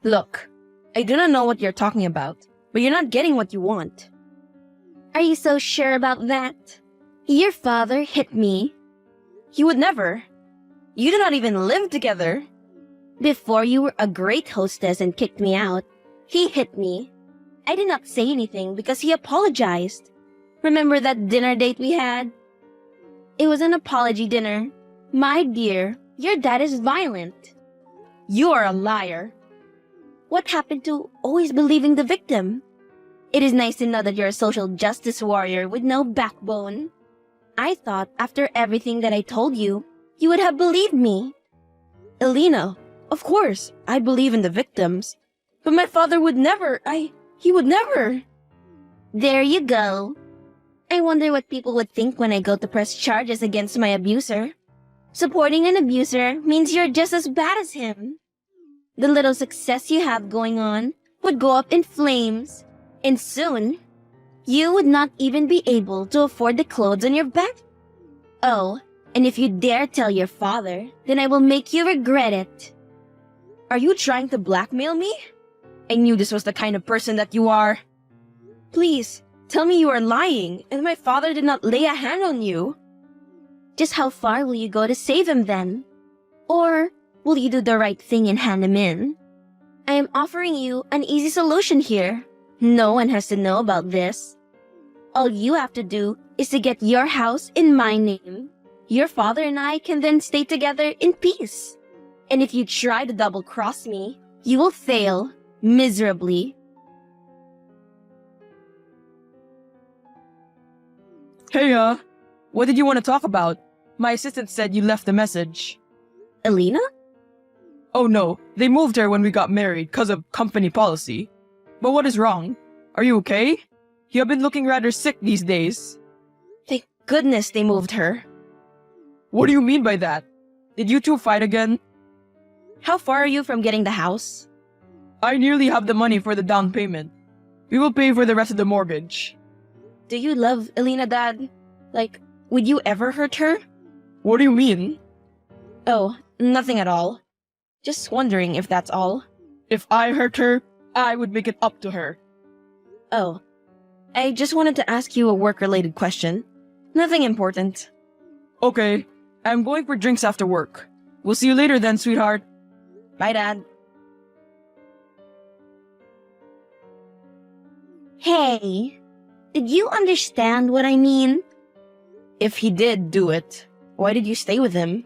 Look, I do not know what you're talking about, but you're not getting what you want. Are you so sure about that? Your father hit me. He would never. You do not even live together. Before you were a great hostess and kicked me out, he hit me. I did not say anything because he apologized. Remember that dinner date we had? It was an apology dinner. My dear, your dad is violent. You are a liar. What happened to always believing the victim? It is nice to know that you're a social justice warrior with no backbone. I thought after everything that I told you, you would have believed me. Elena, of course, I believe in the victims. But my father would never, he would never. There you go. I wonder what people would think when I go to press charges against my abuser. Supporting an abuser means you're just as bad as him. The little success you have going on would go up in flames. And soon, you would not even be able to afford the clothes on your back. Oh, and if you dare tell your father, then I will make you regret it. Are you trying to blackmail me? I knew this was the kind of person that you are. Please, tell me you are lying and my father did not lay a hand on you. Just how far will you go to save him then? Or will you do the right thing and hand him in? I am offering you an easy solution here. No one has to know about this. All you have to do is to get your house in my name. Your father and I can then stay together in peace. And if you try to double-cross me, you will fail miserably. Hey, what did you want to talk about? My assistant said you left a message. Elena? Oh no, they moved her when we got married because of company policy. But what is wrong? Are you okay? You have been looking rather sick these days. Thank goodness they moved her. What do you mean by that? Did you two fight again? How far are you from getting the house? I nearly have the money for the down payment. We will pay for the rest of the mortgage. Do you love Elena, Dad? Like, would you ever hurt her? What do you mean? Oh, nothing at all. Just wondering if that's all. If I hurt her, I would make it up to her. Oh, I just wanted to ask you a work-related question. Nothing important. Okay, I'm going for drinks after work. We'll see you later then, sweetheart. Bye, Dad. Hey, did you understand what I mean? If he did do it, why did you stay with him?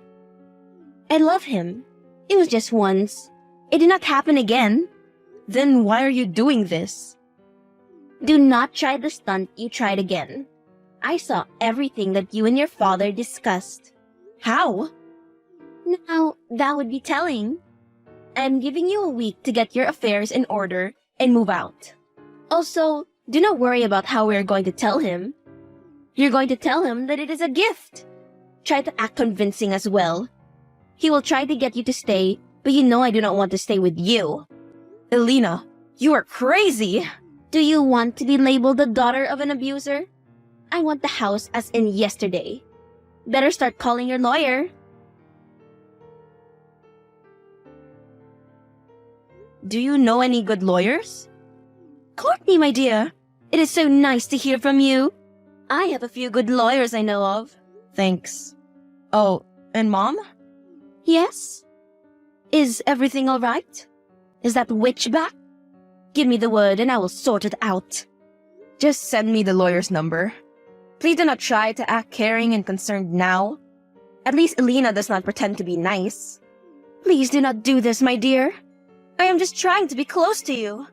I love him. It was just once. It did not happen again. Then why are you doing this? Do not try the stunt you tried again. I saw everything that you and your father discussed. How? Now, that would be telling. I'm giving you a week to get your affairs in order and move out. Also, do not worry about how we are going to tell him. You're going to tell him that it is a gift. Try to act convincing as well. He will try to get you to stay, but you know I do not want to stay with you. Elena, you are crazy! Do you want to be labeled the daughter of an abuser? I want the house as in yesterday. Better start calling your lawyer. Do you know any good lawyers? Courtney, my dear, it is so nice to hear from you. I have a few good lawyers I know of. Thanks. Oh, and Mom? Yes? Is everything all right? Is that witch back? Give me the word and I will sort it out. Just send me the lawyer's number. Please do not try to act caring and concerned now. At least Elena does not pretend to be nice. Please do not do this, my dear. I am just trying to be close to you.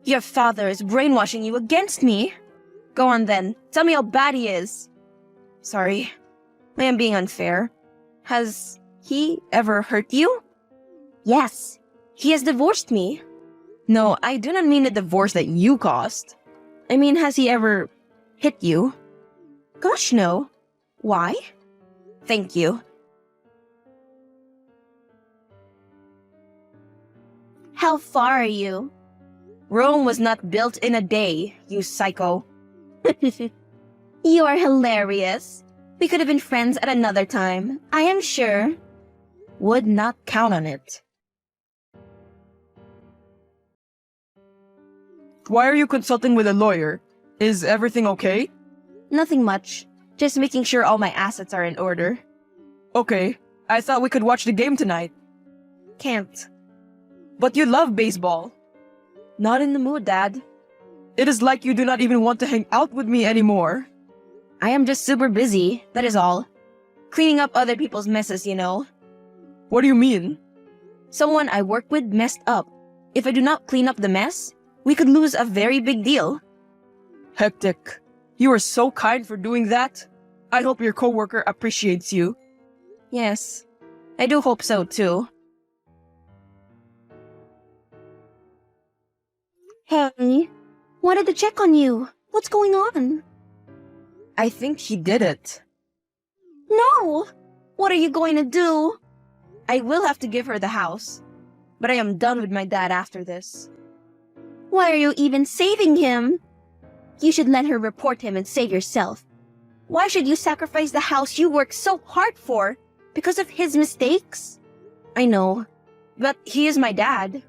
Your father is brainwashing you against me. Go on then, tell me how bad he is. Sorry, I am being unfair. Has he ever hurt you? Yes, he has divorced me. No, I do not mean the divorce that you caused. I mean, has he ever hit you? Gosh, no. Why? Thank you. How far are you? Rome was not built in a day, you psycho. You are hilarious. We could have been friends at another time, I am sure. Would not count on it. Why are you consulting with a lawyer? Is everything okay? Nothing much. Just making sure all my assets are in order. Okay, I thought we could watch the game tonight. Can't. But you love baseball. Not in the mood, Dad. It is like you do not even want to hang out with me anymore. I am just super busy, that is all. Cleaning up other people's messes, you know. What do you mean? Someone I work with messed up. If I do not clean up the mess, we could lose a very big deal. Hectic. You are so kind for doing that. I hope your coworker appreciates you. Yes, I do hope so too. Hey, wanted to check on you. What's going on? I think he did it. No! What are you going to do? I will have to give her the house. But I am done with my dad after this. Why are you even saving him? You should let her report him and save yourself. Why should you sacrifice the house you worked so hard for because of his mistakes? I know, but he is my dad.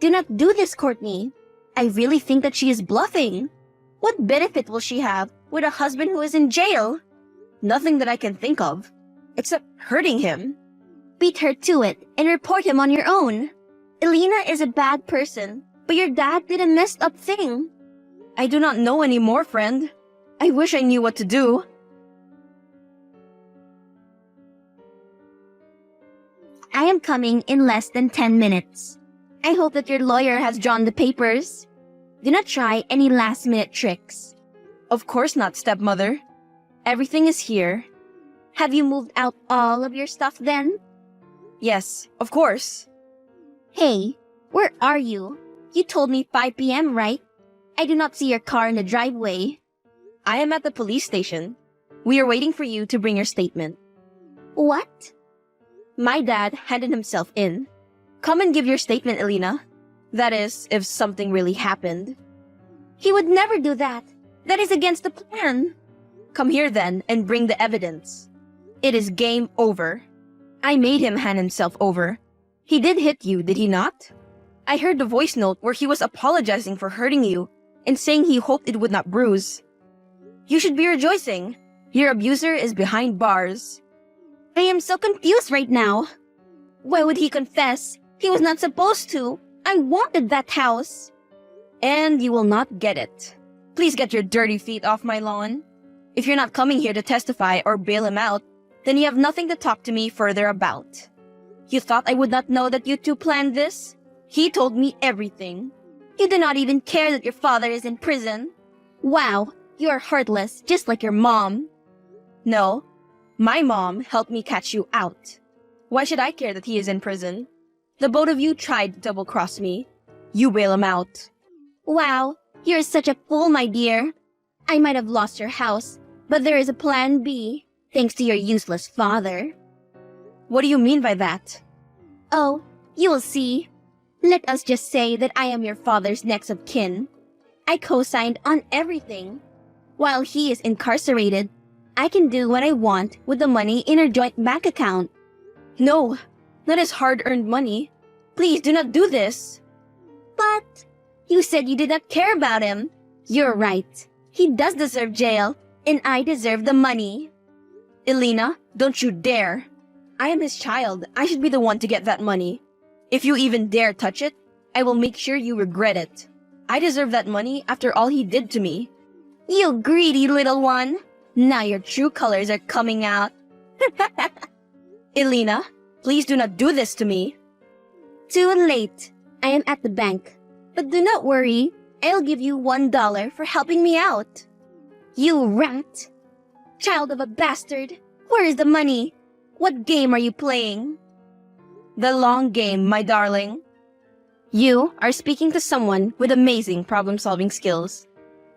Do not do this, Courtney. I really think that she is bluffing. What benefit will she have with a husband who is in jail? Nothing that I can think of, except hurting him. Beat her to it and report him on your own. Elena is a bad person, but your dad did a messed up thing. I do not know anymore, friend. I wish I knew what to do. I am coming in less than 10 minutes. I hope that your lawyer has drawn the papers. Do not try any last-minute tricks. Of course not, stepmother. Everything is here. Have you moved out all of your stuff then? Yes, of course. Hey, where are you? You told me 5 p.m., right? I do not see your car in the driveway. I am at the police station. We are waiting for you to bring your statement. What? My dad handed himself in. Come and give your statement, Elena. That is, if something really happened. He would never do that. That is against the plan. Come here then and bring the evidence. It is game over. I made him hand himself over. He did hit you, did he not? I heard the voice note where he was apologizing for hurting you and saying he hoped it would not bruise. You should be rejoicing. Your abuser is behind bars. I am so confused right now. Why would he confess? He was not supposed to. I wanted that house. And you will not get it. Please get your dirty feet off my lawn. If you're not coming here to testify or bail him out, then you have nothing to talk to me further about. You thought I would not know that you two planned this? He told me everything. You do not even care that your father is in prison. Wow, you are heartless, just like your mom. No, my mom helped me catch you out. Why should I care that he is in prison? The both of you tried to double-cross me. You bail him out. Wow, you're such a fool, my dear. I might have lost your house, but there is a plan B, thanks to your useless father. What do you mean by that? Oh, you will see. Let us just say that I am your father's next of kin. I co-signed on everything. While he is incarcerated, I can do what I want with the money in our joint bank account. No, that is hard-earned money. Please do not do this. But you said you did not care about him. You're right. He does deserve jail, and I deserve the money. Elena, don't you dare. I am his child. I should be the one to get that money. If you even dare touch it, I will make sure you regret it. I deserve that money after all he did to me. You greedy little one. Now your true colors are coming out. Elena, please do not do this to me. Too late. I am at the bank. But do not worry. I'll give you $1 for helping me out. You rat. Child of a bastard. Where is the money? What game are you playing? The long game, my darling. You are speaking to someone with amazing problem-solving skills.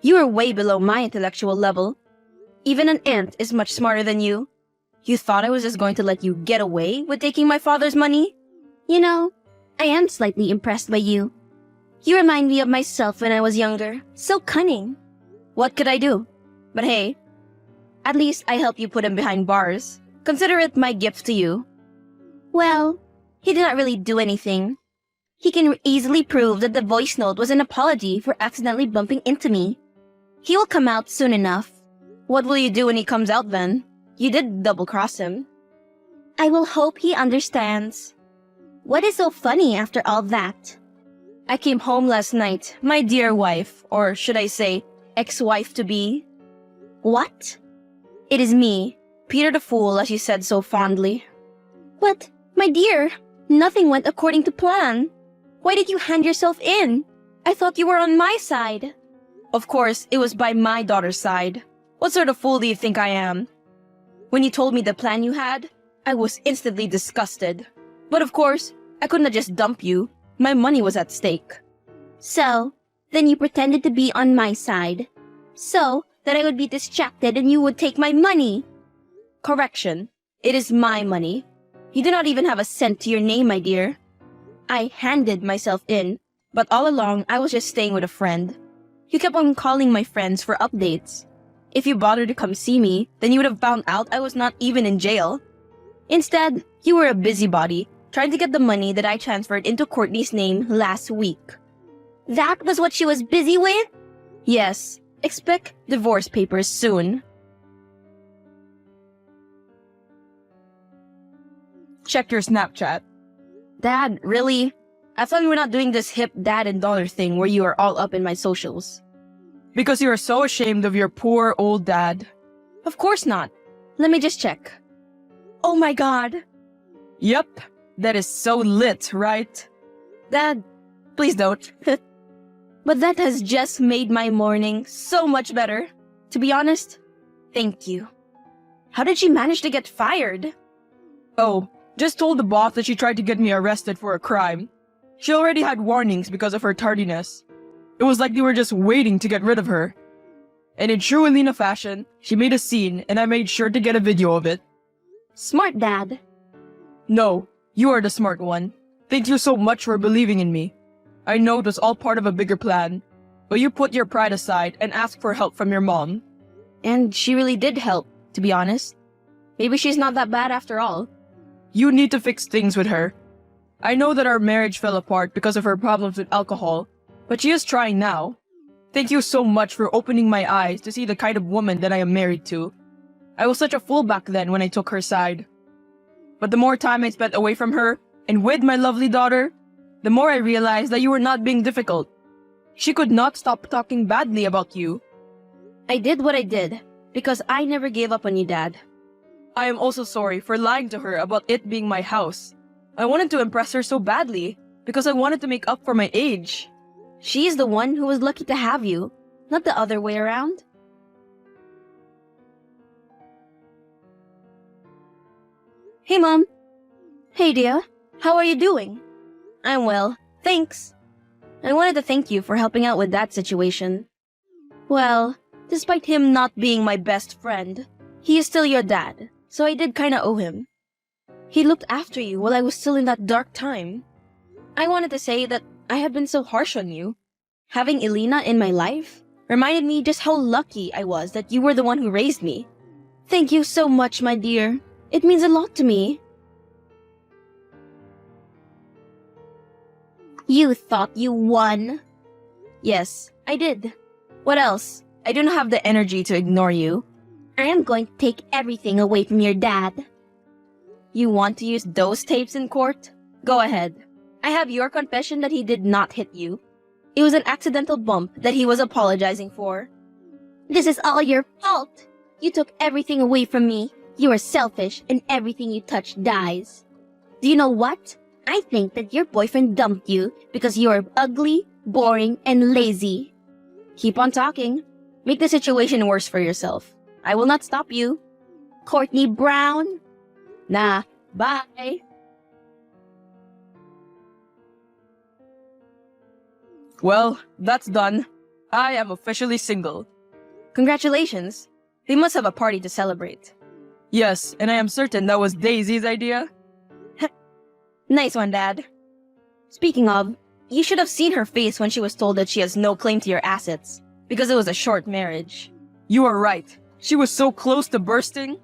You are way below my intellectual level. Even an ant is much smarter than you. You thought I was just going to let you get away with taking my father's money? You know, I am slightly impressed by you. You remind me of myself when I was younger. So cunning. What could I do? But hey, at least I helped you put him behind bars. Consider it my gift to you. Well, he did not really do anything. He can easily prove that the voice note was an apology for accidentally bumping into me. He will come out soon enough. What will you do when he comes out then? You did double-cross him. I will hope he understands. What is so funny after all that? I came home last night, my dear wife, or should I say, ex-wife-to-be. What? It is me, Peter the Fool, as you said so fondly. But, my dear, nothing went according to plan. Why did you hand yourself in? I thought you were on my side. Of course, it was by my daughter's side. What sort of fool do you think I am? When you told me the plan you had, I was instantly disgusted. But of course, I couldn't just dump you. My money was at stake. So, then you pretended to be on my side. So, that I would be distracted and you would take my money. Correction. It is my money. You do not even have a cent to your name, my dear. I handed myself in, but all along I was just staying with a friend. You kept on calling my friends for updates. If you bothered to come see me, then you would have found out I was not even in jail. Instead, you were a busybody, trying to get the money that I transferred into Courtney's name last week. That was what she was busy with? Yes, expect divorce papers soon. Check your Snapchat. Dad, really? I thought we were not doing this hip dad and daughter thing where you are all up in my socials. Because you are so ashamed of your poor old dad. Of course not. Let me just check. Oh my god. Yep, that is so lit, right? Dad, please don't. But that has just made my morning so much better. To be honest, thank you. How did she manage to get fired? Oh, just told the boss that she tried to get me arrested for a crime. She already had warnings because of her tardiness. It was like they were just waiting to get rid of her. And in true Alina fashion, she made a scene and I made sure to get a video of it. Smart dad. No, you are the smart one. Thank you so much for believing in me. I know it was all part of a bigger plan, but you put your pride aside and asked for help from your mom. And she really did help, to be honest. Maybe she's not that bad after all. You need to fix things with her. I know that our marriage fell apart because of her problems with alcohol, but she is trying now. Thank you so much for opening my eyes to see the kind of woman that I am married to. I was such a fool back then when I took her side. But the more time I spent away from her and with my lovely daughter, the more I realized that you were not being difficult. She could not stop talking badly about you. I did what I did because I never gave up on you, Dad. I am also sorry for lying to her about it being my house. I wanted to impress her so badly because I wanted to make up for my age. She's the one who was lucky to have you, not the other way around. Hey, Mom. Hey, dear. How are you doing? I'm well, thanks. I wanted to thank you for helping out with that situation. Well, despite him not being my best friend, he is still your dad, so I did kinda owe him. He looked after you while I was still in that dark time. I wanted to say that I have been so harsh on you. Having Elena in my life reminded me just how lucky I was that you were the one who raised me. Thank you so much, my dear. It means a lot to me. You thought you won? Yes, I did. What else? I do not have the energy to ignore you. I am going to take everything away from your dad. You want to use those tapes in court? Go ahead. I have your confession that he did not hit you. It was an accidental bump that he was apologizing for. This is all your fault. You took everything away from me. You are selfish and everything you touch dies. Do you know what? I think that your boyfriend dumped you because you are ugly, boring, and lazy. Keep on talking. Make the situation worse for yourself. I will not stop you. Courtney Brown? Nah, bye. Well, that's done. I am officially single. Congratulations. They must have a party to celebrate. Yes, and I am certain that was Daisy's idea. Nice one, Dad. Speaking of, you should have seen her face when she was told that she has no claim to your assets, because it was a short marriage. You are right. She was so close to bursting.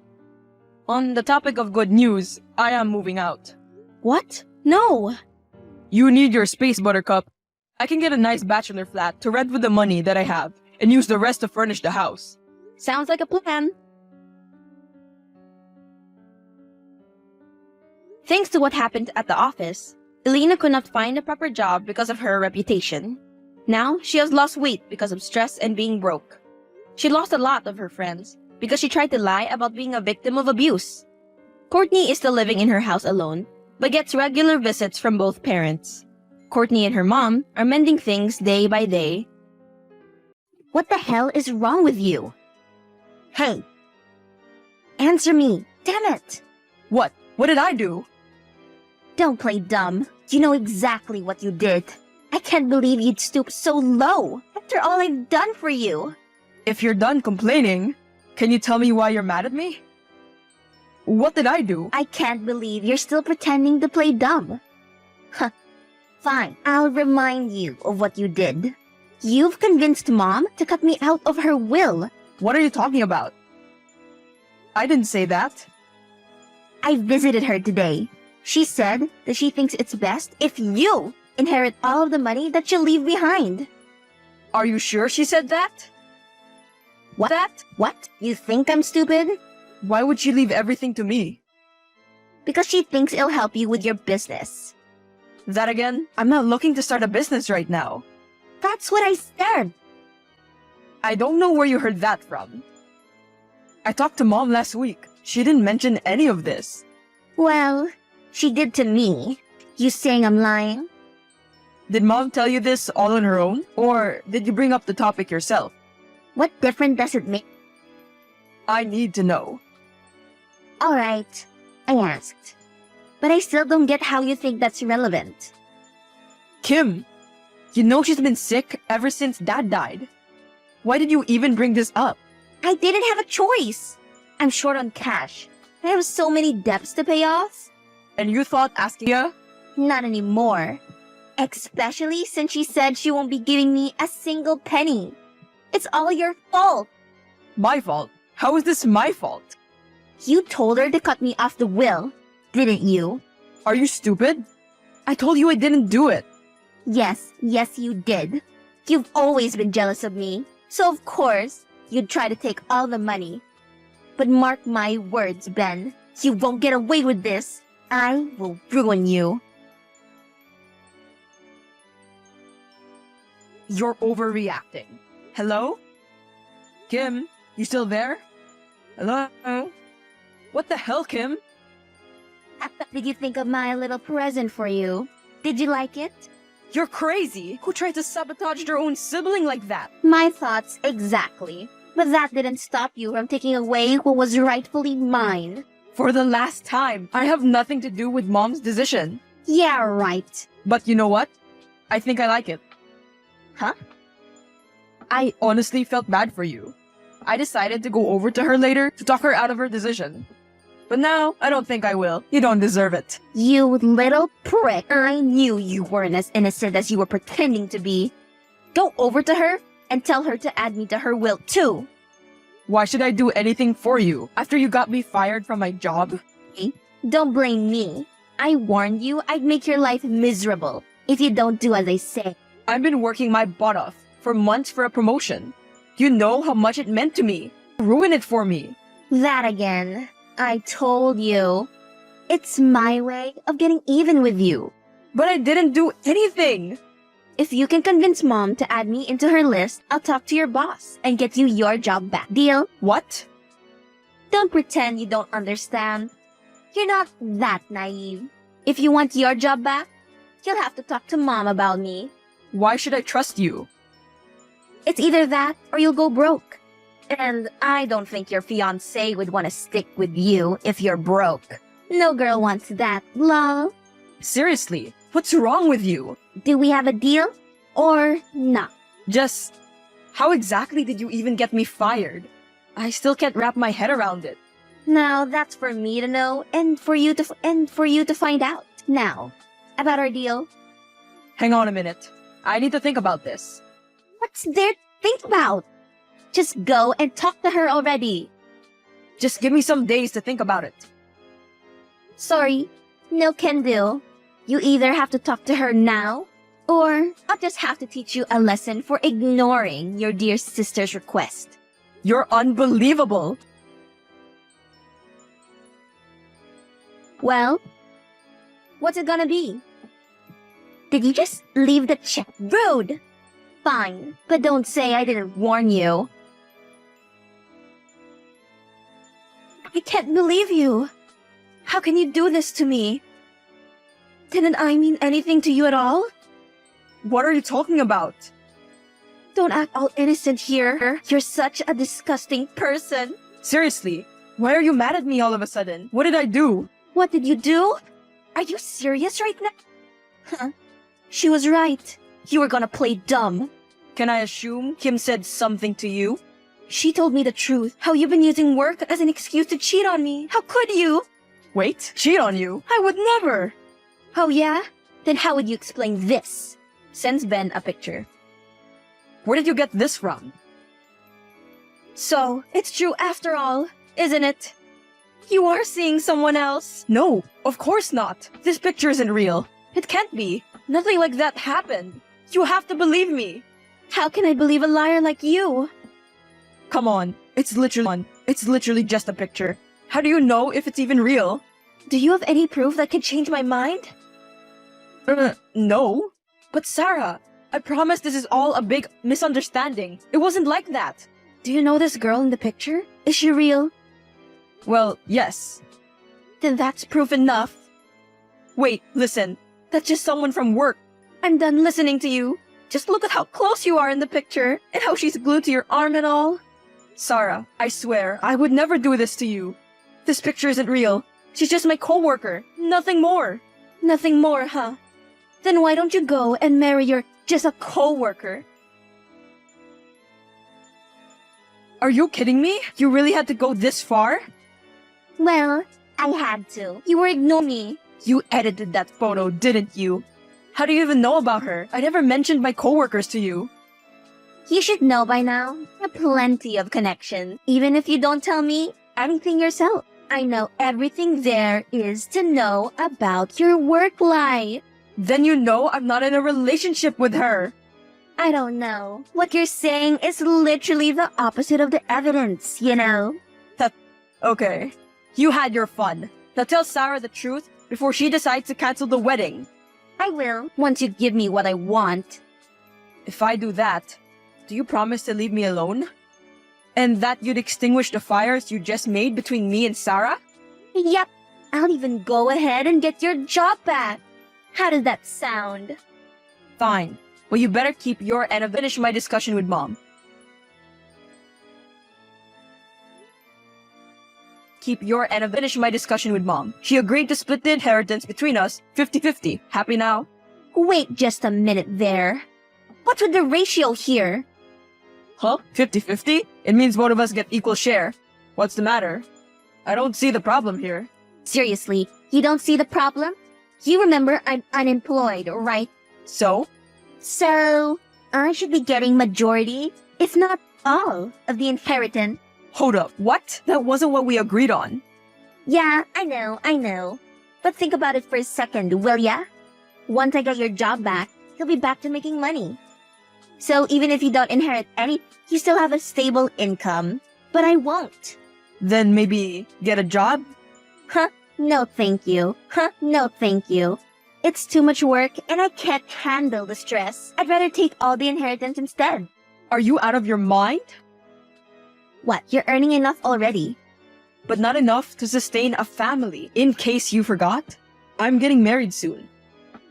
On the topic of good news, I am moving out. What? No. You need your space, Buttercup. I can get a nice bachelor flat to rent with the money that I have and use the rest to furnish the house. Sounds like a plan. Thanks to what happened at the office, Elena could not find a proper job because of her reputation. Now, she has lost weight because of stress and being broke. She lost a lot of her friends because she tried to lie about being a victim of abuse. Courtney is still living in her house alone, but gets regular visits from both parents. Courtney and her mom are mending things day by day. What the hell is wrong with you? Hey, Answer me. Damn it. What? What did I do? Don't play dumb. You know exactly what you did. I can't believe you'd stoop so low after all I've done for you. If you're done complaining, can you tell me why you're mad at me? What did I do? I can't believe you're still pretending to play dumb. Huh. Fine, I'll remind you of what you did. You've convinced Mom to cut me out of her will. What are you talking about? I didn't say that. I visited her today. She said that she thinks it's best if you inherit all of the money that she'll leave behind. Are you sure she said that? What? What? You think I'm stupid? Why would she leave everything to me? Because she thinks it'll help you with your business. That again? I'm not looking to start a business right now. That's what I said. I don't know where you heard that from. I talked to Mom last week. She didn't mention any of this. Well, she did to me. You saying I'm lying? Did Mom tell you this all on her own? Or did you bring up the topic yourself? What difference does it make? I need to know. Alright, I asked. But I still don't get how you think that's relevant. Kim, you know she's been sick ever since Dad died. Why did you even bring this up? I didn't have a choice. I'm short on cash. I have so many debts to pay off. And you thought asking her? Not anymore. Especially since she said she won't be giving me a single penny. It's all your fault. My fault? How is this my fault? You told her to cut me off the will, didn't you? Are you stupid? I told you I didn't do it. Yes, you did. You've always been jealous of me, so of course, you'd try to take all the money. But mark my words, Ben, you won't get away with this. I will ruin you. You're overreacting. Hello? Kim, you still there? Hello? What the hell, Kim? Did you think of my little present for you? Did you like it? You're crazy. Who tried to sabotage their own sibling like that? My thoughts exactly. But that didn't stop you from taking away what was rightfully mine. For the last time, I have nothing to do with Mom's decision. Yeah, right. But you know what? I think I like it. Huh? I honestly felt bad for you. I decided to go over to her later to talk her out of her decision. But now, I don't think I will. You don't deserve it. You little prick. I knew you weren't as innocent as you were pretending to be. Go over to her and tell her to add me to her will too. Why should I do anything for you after you got me fired from my job? Don't blame me. I warned you I'd make your life miserable if you don't do as I say. I've been working my butt off for months for a promotion. You know how much it meant to me. Ruin it for me. That again. I told you. It's my way of getting even with you. But I didn't do anything. If you can convince Mom to add me into her list, I'll talk to your boss and get you your job back. Deal? What? Don't pretend you don't understand. You're not that naive. If you want your job back, you'll have to talk to Mom about me. Why should I trust you? It's either that or you'll go broke. And I don't think your fiancé would want to stick with you if you're broke. No girl wants that, lol. Seriously, what's wrong with you? Do we have a deal or not? Just, how exactly did you even get me fired? I still can't wrap my head around it. Now that's for me to know and for you to find out. Now, about our deal. Hang on a minute. I need to think about this. What's there to think about? Just go and talk to her already. Just give me some days to think about it. Sorry, no can do. You either have to talk to her now, or I'll just have to teach you a lesson for ignoring your dear sister's request. You're unbelievable. Well, what's it gonna be? Did you just leave the check? Rude! Fine, but don't say I didn't warn you. I can't believe you. How can you do this to me? Didn't I mean anything to you at all? What are you talking about? Don't act all innocent here. You're such a disgusting person. Seriously, why are you mad at me all of a sudden? What did I do? What did you do? Are you serious right now? Huh. She was right. You were gonna play dumb. Can I assume Kim said something to you? She told me the truth. How you've been using work as an excuse to cheat on me. How could you? Wait, cheat on you? I would never. Oh yeah? Then how would you explain this? Sends Ben a picture. Where did you get this from? So, it's true after all, isn't it? You are seeing someone else. No, of course not. This picture isn't real. It can't be. Nothing like that happened. You have to believe me. How can I believe a liar like you? Come on, it's literally just a picture. How do you know if it's even real? Do you have any proof that could change my mind? No. But Sarah, I promise this is all a big misunderstanding. It wasn't like that. Do you know this girl in the picture? Is she real? Well, yes. Then that's proof enough. Wait, listen. That's just someone from work. I'm done listening to you. Just look at how close you are in the picture and how she's glued to your arm and all. Sarah, I swear, I would never do this to you. This picture isn't real. She's just my coworker. Nothing more. Nothing more, huh? Then why don't you go and marry your just a coworker? Are you kidding me? You really had to go this far? Well, I had to. You were ignoring me. You edited that photo, didn't you? How do you even know about her? I never mentioned my coworkers to you. You should know by now. I have plenty of connections. Even if you don't tell me anything yourself, I know everything there is to know about your work life. Then you know I'm not in a relationship with her. I don't know. What you're saying is literally the opposite of the evidence, you know? Okay. You had your fun. Now tell Sarah the truth before she decides to cancel the wedding. I will, once you give me what I want. If I do that, do you promise to leave me alone? And that you'd extinguish the fires you just made between me and Sarah? Yep. I'll even go ahead and get your job back. How does that sound? Fine. Well, you better keep your end of finish my discussion with Mom. Finish my discussion with Mom. She agreed to split the inheritance between us 50-50. Happy now? Wait just a minute there. What's with the ratio here? Huh? 50-50? It means both of us get equal share. What's the matter? I don't see the problem here. Seriously, you don't see the problem? You remember I'm unemployed, right? So? So, I should be getting majority, if not all, of the inheritance. Hold up, what? That wasn't what we agreed on. Yeah, I know. But think about it for a second, will ya? Once I get your job back, you'll be back to making money. So even if you don't inherit any, you still have a stable income. But I won't. Then maybe get a job? Huh? No thank you. No thank you. It's too much work and I can't handle the stress. I'd rather take all the inheritance instead. Are you out of your mind? What, you're earning enough already? But not enough to sustain a family. In case you forgot, I'm getting married soon.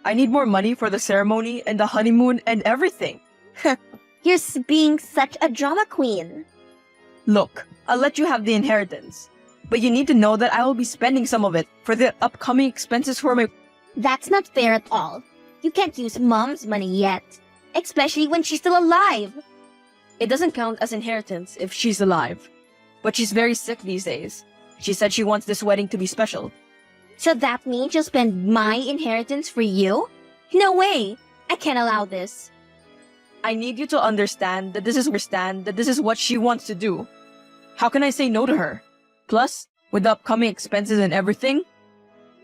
I need more money for the ceremony and the honeymoon and everything. You're being such a drama queen. Look, I'll let you have the inheritance. But you need to know that I will be spending some of it for the upcoming expenses for my... That's not fair at all. You can't use Mom's money yet. Especially when she's still alive. It doesn't count as inheritance if she's alive. But she's very sick these days. She said she wants this wedding to be special. So that means you'll spend my inheritance for you? No way! I can't allow this. I need you to understand that this is what she wants to do. How can I say no to her? Plus, with the upcoming expenses and everything,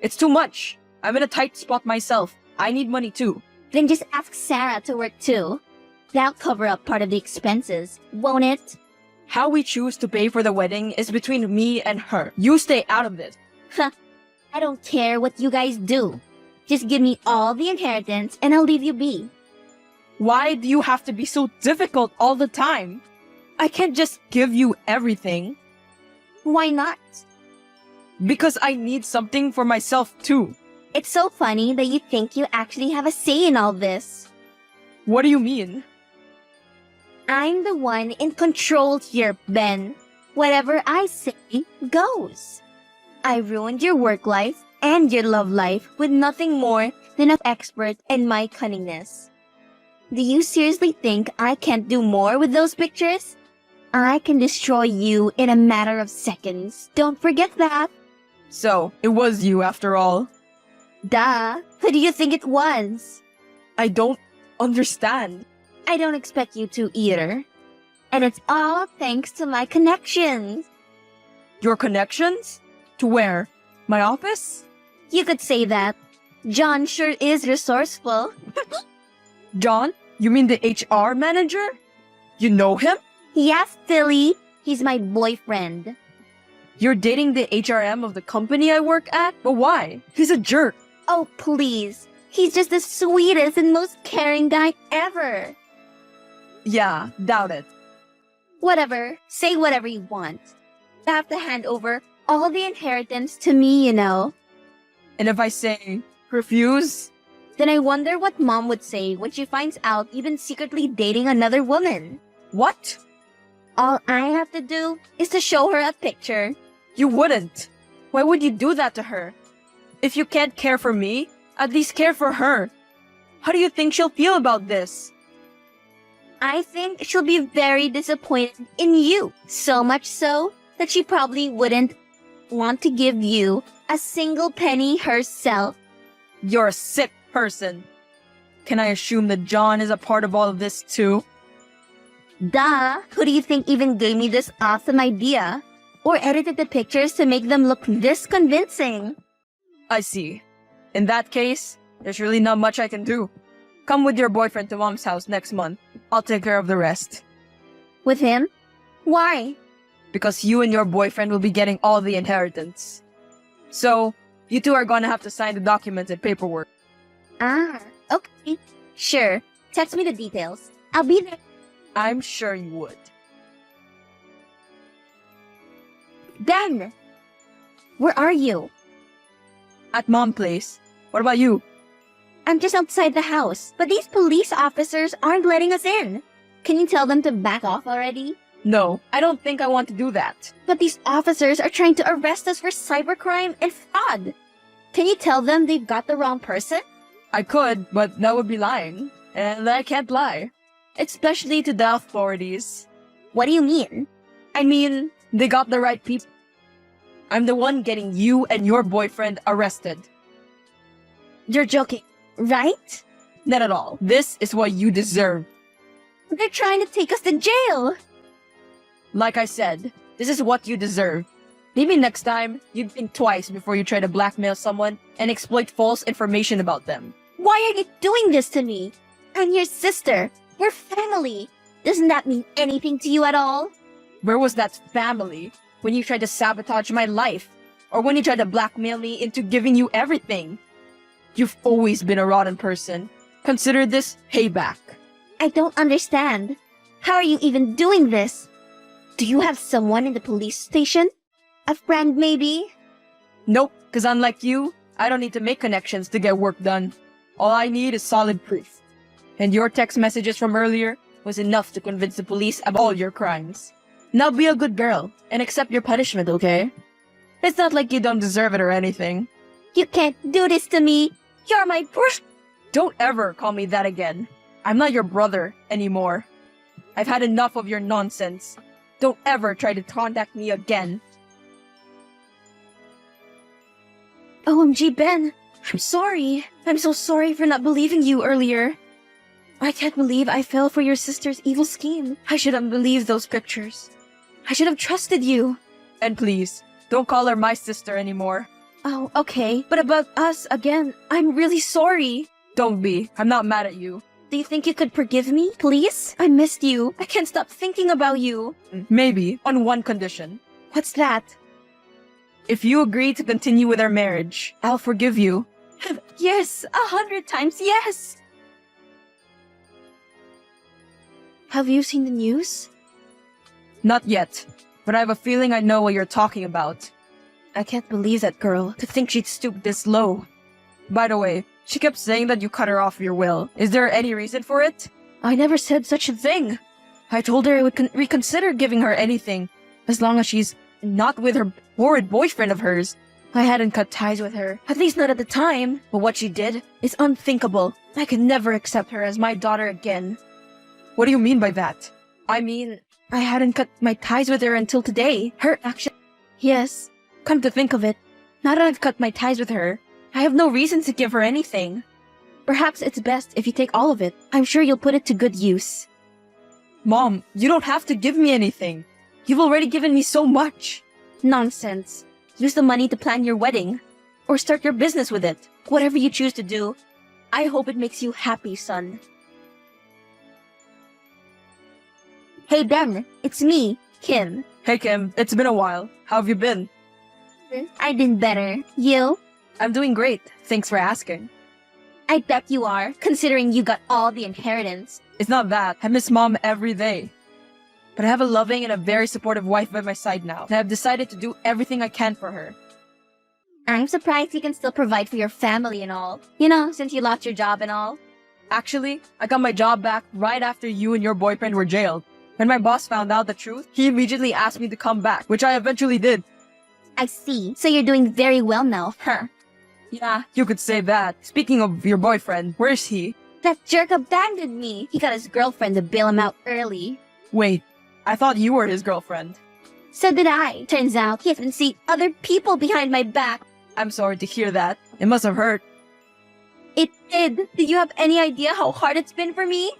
it's too much. I'm in a tight spot myself. I need money too. Then just ask Sarah to work too. That'll cover up part of the expenses, won't it? How we choose to pay for the wedding is between me and her. You stay out of this. I don't care what you guys do. Just give me all the inheritance and I'll leave you be. Why do you have to be so difficult all the time? I can't just give you everything. Why not? Because I need something for myself too. It's so funny that you think you actually have a say in all this. What do you mean? I'm the one in control here, Ben. Whatever I say goes. I ruined your work life and your love life with nothing more than an expert in my cunningness. Do you seriously think I can't do more with those pictures? I can destroy you in a matter of seconds. Don't forget that. So, it was you after all. Duh. Who do you think it was? I don't understand. I don't expect you to either. And it's all thanks to my connections. Your connections? To where? My office? You could say that. John sure is resourceful. John? You mean the HR manager? You know him? Yes, silly. He's my boyfriend. You're dating the HRM of the company I work at? But why? He's a jerk. Oh, please. He's just the sweetest and most caring guy ever. Yeah, doubt it. Whatever. Say whatever you want. You have to hand over all the inheritance to me, you know. And if I say, refuse? Then I wonder what Mom would say when she finds out you've been secretly dating another woman. What? All I have to do is to show her a picture. You wouldn't. Why would you do that to her? If you can't care for me, at least care for her. How do you think she'll feel about this? I think she'll be very disappointed in you. So much so that she probably wouldn't want to give you a single penny herself. You're a sick person. Can I assume that John is a part of all of this too? Duh! Who do you think even gave me this awesome idea? Or edited the pictures to make them look this convincing? I see. In that case, there's really not much I can do. Come with your boyfriend to Mom's house next month. I'll take care of the rest. With him? Why? Because you and your boyfriend will be getting all the inheritance. So, you two are gonna have to sign the documents and paperwork. Ah, okay. Sure. Text me the details. I'll be there. I'm sure you would. Ben! Where are you? At Mom's place. What about you? I'm just outside the house, but these police officers aren't letting us in. Can you tell them to back off already? No, I don't think I want to do that. But these officers are trying to arrest us for cybercrime and fraud. Can you tell them they've got the wrong person? I could, but that would be lying. And I can't lie. Especially to the authorities. What do you mean? I mean, they got the right people. I'm the one getting you and your boyfriend arrested. You're joking, right? Not at all. This is what you deserve. They're trying to take us to jail. Like I said, this is what you deserve. Maybe next time, you'd think twice before you try to blackmail someone and exploit false information about them. Why are you doing this to me? I'm your sister. We're family. Doesn't that mean anything to you at all? Where was that family when you tried to sabotage my life? Or when you tried to blackmail me into giving you everything? You've always been a rotten person. Consider this payback. I don't understand. How are you even doing this? Do you have someone in the police station? A friend, maybe? Nope, because unlike you, I don't need to make connections to get work done. All I need is solid proof. And your text messages from earlier was enough to convince the police of all your crimes. Now be a good girl and accept your punishment, okay? It's not like you don't deserve it or anything. You can't do this to me. You're my Don't ever call me that again. I'm not your brother anymore. I've had enough of your nonsense. Don't ever try to contact me again. OMG, Ben. I'm sorry. I'm so sorry for not believing you earlier. I can't believe I fell for your sister's evil scheme. I should have believed those pictures. I should have trusted you. And please, don't call her my sister anymore. Oh, okay. But about us again, I'm really sorry. Don't be. I'm not mad at you. Do you think you could forgive me, please? I missed you. I can't stop thinking about you. Maybe, on one condition. What's that? If you agree to continue with our marriage, I'll forgive you. Yes, 100 times yes. Have you seen the news? Not yet, but I have a feeling I know what you're talking about. I can't believe that girl, to think she'd stoop this low. By the way, she kept saying that you cut her off your will. Is there any reason for it? I never said such a thing. I told her I would reconsider giving her anything, as long as she's not with her horrid boyfriend of hers. I hadn't cut ties with her, at least not at the time, but what she did is unthinkable. I can never accept her as my daughter again. What do you mean by that? I mean, I hadn't cut my ties with her until today. Her action... Yes, come to think of it, now that I've cut my ties with her, I have no reason to give her anything. Perhaps it's best if you take all of it. I'm sure you'll put it to good use. Mom, you don't have to give me anything. You've already given me so much. Nonsense. Use the money to plan your wedding. Or start your business with it. Whatever you choose to do. I hope it makes you happy, son. Hey Ben, it's me, Kim. Hey Kim, it's been a while. How have you been? I've been better. You? I'm doing great. Thanks for asking. I bet you are, considering you got all the inheritance. It's not that. I miss Mom every day. But I have a loving and a very supportive wife by my side now, and I've decided to do everything I can for her. I'm surprised you can still provide for your family and all. You know, since you lost your job and all. Actually, I got my job back right after you and your boyfriend were jailed. When my boss found out the truth, he immediately asked me to come back, which I eventually did. I see. So you're doing very well now, huh? Yeah, you could say that. Speaking of your boyfriend, where is he? That jerk abandoned me. He got his girlfriend to bail him out early. Wait, I thought you were his girlfriend. So did I. Turns out he has been seeing other people behind my back. I'm sorry to hear that. It must have hurt. It did. Did you have any idea how hard it's been for me?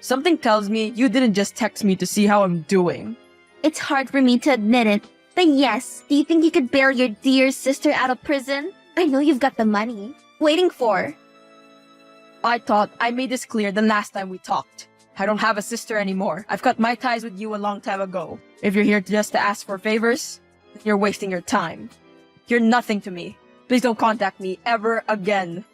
Something tells me you didn't just text me to see how I'm doing. It's hard for me to admit it. But yes, do you think you could bail your dear sister out of prison? I know you've got the money. Waiting for. I thought I made this clear the last time we talked. I don't have a sister anymore. I've cut my ties with you a long time ago. If you're here just to ask for favors, then you're wasting your time. You're nothing to me. Please don't contact me ever again.